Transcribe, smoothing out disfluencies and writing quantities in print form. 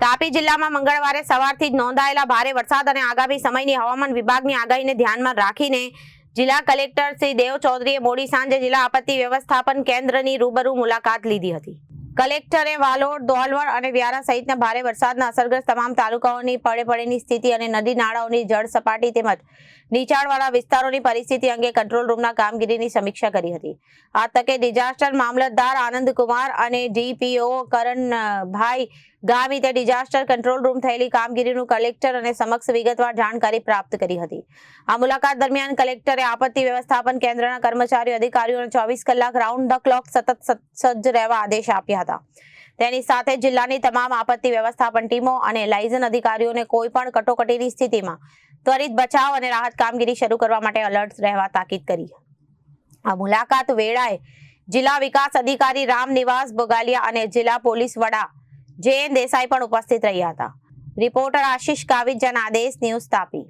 તાપી જિલ્લામાં મંગળવારે સવારથી જ નોંધાયેલા ભારે વરસાદ અને આગામી સમયની હવામાન વિભાગની આગાહીને ધ્યાનમાં રાખીને જિલ્લા કલેક્ટર શ્રી દેવ ચૌધરીએ મોડી સાંજે જિલ્લા આપત્તિ વ્યવસ્થાપન કેન્દ્રની રૂબરૂ મુલાકાત લીધી હતી। કલેક્ટરે વાલોડ, ધોલવડ અને વ્યારા સહિતના ભારે વરસાદના અસરગ્રસ્ત તમામ તાલુકાઓની પડેની સ્થિતિ અને નદી નાળાઓની જળ સપાટી તેમજ નીચાણવાળા વિસ્તારોની પરિસ્થિતિ અંગે કંટ્રોલ રૂમના કામગીરીની સમીક્ષા કરી હતી। આ તકે ડિઝાસ્ટર મામલતદાર આનંદકુમાર અને DPO Karanbhai ગામિતે disaster control room થયેલી કામગીરીનું કલેક્ટર અને સમક્ષ વિગતવાર જાણકારી પ્રાપ્ત કરી હતી। આ મુલાકાત દરમિયાન કલેક્ટરે આપત્તિ વ્યવસ્થાપન કેન્દ્રના કર્મચારીઓ અધિકારીઓને 24 કલાક રાઉન્ડ ધ ક્લોક સતત સજ્જ રહેવા આદેશ આપ્યા હતા। તેની સાથે જિલ્લાની તમામ આપત્તિ વ્યવસ્થાપન ટીમો અને લાયઝન અધિકારીઓને કોઈ પણ કટોકટીની સ્થિતિમાં ત્વરિત બચાવ અને રાહત કામગીરી શરૂ કરવા માટે અલર્ટ રહેવા તાકીદ કરી। આ મુલાકાત વેળાએ જિલ્લા વિકાસ અધિકારી રામનિવાસ બોગાલિયા અને જિલ્લા પોલીસ વડા જે દેસાઈ પણ ઉપસ્થિત રહ્યા હતા। Reporter Ashish Kavit, Janadesh news, Tapi.